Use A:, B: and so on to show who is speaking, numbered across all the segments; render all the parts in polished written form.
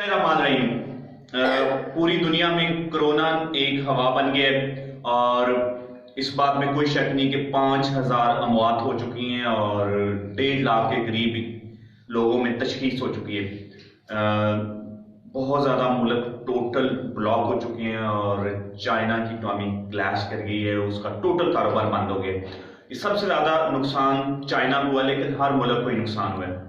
A: बिस्मिल्लाहिर्रहमानिर्रहीम। पूरी दुनिया में कोरोना एक हवा बन गया है और इस बात में कोई शक नहीं कि 5,000 अमवात हो चुकी हैं और 1.5 लाख के करीब लोगों में तशखीस हो चुकी है। बहुत ज़्यादा मुल्क टोटल ब्लॉक हो चुके हैं और चाइना की इकॉनमी क्लैश कर गई है, उसका टोटल कारोबार बंद हो गया। ये सबसे ज़्यादा नुकसान चाइना को हुआ, लेकिन हर मुल्क को ही नुकसान हुआ है।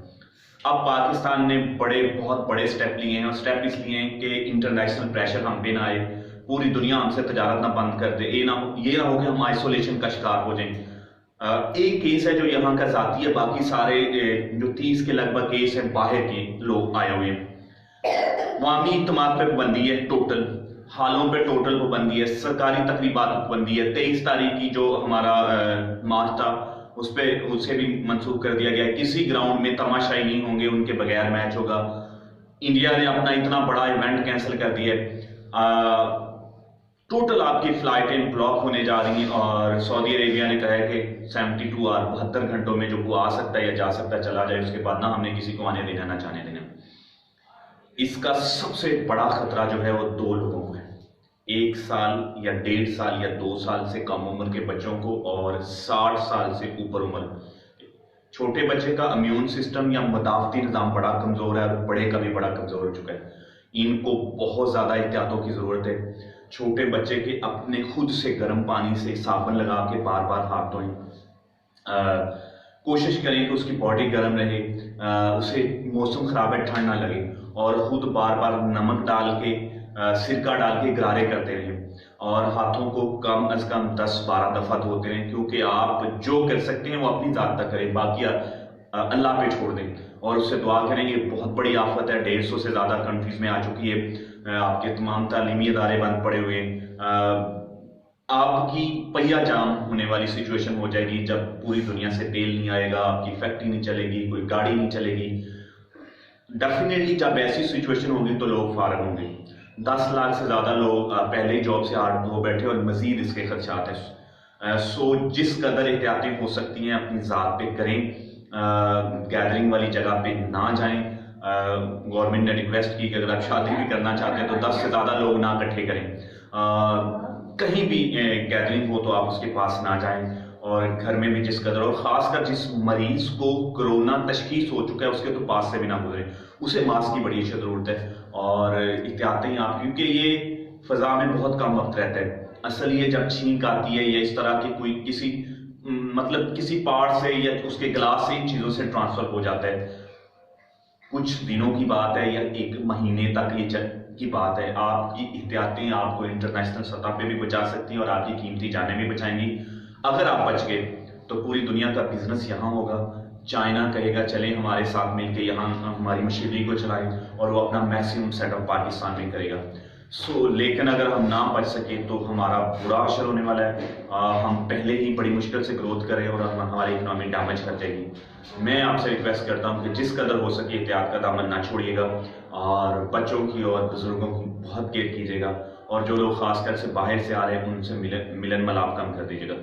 A: अब पाकिस्तान ने बहुत बड़े स्टेप लिए हैं और स्टेप इसलिए हैं कि इंटरनेशनल प्रेशर हम पे ना आए, पूरी दुनिया हमसे तजारत ना बंद कर दे, ये ना हो कि हम आइसोलेशन का शिकार हो जाएं। एक केस है जो यहाँ का जाती है, बाकी सारे जो 30 के लगभग केस हैं बाहर के लोग आए हुए हैं। अवामी इज्तिमात पे पाबंदी है, टोटल हालों पे टोटल पाबंदी है, सरकारी तकरीबात पे पाबंदी है। 23 तारीख की जो हमारा मार्च था उसे भी मंसूख कर दिया गया। किसी ग्राउंड में तमाशाई नहीं होंगे, उनके बगैर मैच होगा। इंडिया ने अपना इतना बड़ा इवेंट कैंसिल कर दिया है। टोटल आपकी फ्लाइटें ब्लॉक होने जा रही हैं और सऊदी अरेबिया ने कहा है कि 72 आवर 72 घंटों में जो वो आ सकता है या जा सकता है चला जाए, उसके बाद ना हमने किसी को आने देना ना जाने देना। इसका सबसे बड़ा खतरा जो है वो 2 लोगों को है, 1 साल या 1.5 साल या 2 साल से कम उम्र के बच्चों को और 60 साल से ऊपर उम्र। छोटे बच्चे का इम्यून सिस्टम या मदाफती निज़ाम बड़ा कमज़ोर है और बड़े का भी बड़ा कमज़ोर हो चुका है। इनको बहुत ज़्यादा एहतियातों की ज़रूरत है। छोटे बच्चे के अपने खुद से गर्म पानी से साबुन लगा के बार बार हाथ धोएं। कोशिश करें कि उसकी बॉडी गर्म रहे, उसे मौसम ख़राब है ठंड ना लगे, और ख़ुद बार बार नमक डाल के सिरका डाल के गरारे करते रहें और हाथों को कम अज़ कम 10-12 दफ़ा धोते रहें, क्योंकि आप जो कर सकते हैं वो अपनी ज़ात तक करें, बाकी अल्लाह पे छोड़ दें और उससे दुआ करें। ये बहुत बड़ी आफत है, 150 से ज़्यादा कंट्रीज़ में आ चुकी है। आपके तमाम तालीमी इदारे बंद पड़े हुए हैं। आपकी पहिया जाम होने वाली सिचुएशन हो जाएगी जब पूरी दुनिया से तेल नहीं आएगा, आपकी फैक्ट्री नहीं चलेगी, कोई गाड़ी नहीं चलेगी। डेफिनेटली जब ऐसी सिचुएशन होगी तो लोग फारग होंगे। 10 लाख से ज़्यादा लोग पहले ही जॉब से हाथ धो बैठे और मजीद इसके खदशात हैं। सो जिस कदर एहतियातें हो सकती हैं अपनी ज़ात पे करें। गैदरिंग वाली जगह पे ना जाएं। गवर्नमेंट ने रिक्वेस्ट की कि अगर आप शादी भी करना चाहते हैं तो 10 से ज़्यादा लोग ना इकट्ठे करें। कहीं भी गैदरिंग हो तो आप उसके पास ना जाएं और घर में भी जिस कदर हो, खासकर जिस मरीज को कोरोना तशखीस हो चुका है उसके तो पास से भी ना गुजरे, उसे मास्क की बड़ी ज़रूरत है और एहतियातें आप, क्योंकि ये फ़ज़ा में बहुत कम वक्त रहता है। असल ये जब छींक आती है या इस तरह की कोई किसी पार्ट से या उसके गिलास से इन चीज़ों से ट्रांसफ़र हो जाता है। कुछ दिनों की बात है या 1 महीने तक ये की बात है। आपकी एहतियातें आपको इंटरनेशनल सतह पे भी बचा सकती हैं और आपकी कीमती जानें भी बचाएंगी। अगर आप बच गए तो पूरी दुनिया का बिजनेस यहाँ होगा। चाइना कहेगा चलें हमारे साथ मिलकर यहाँ हमारी मशीनरी को चलाएं और वो अपना मैक्सिमम सेटअप पाकिस्तान में करेगा। लेकिन अगर हम ना बच सके तो हमारा बुरा असर होने वाला है। हम पहले ही बड़ी मुश्किल से ग्रोथ करें और हमारी इकनॉमी डैमेज कर जाएगी। मैं आपसे रिक्वेस्ट करता हूँ कि जिस कदर हो सके एहतियात का दामन ना छोड़िएगा और बच्चों की और बुजुर्गों की बहुत केयर कीजिएगा और जो लोग खासकर से बाहर से आ रहे हैं उनसे मिलन मिलाप कम कर दीजिएगा।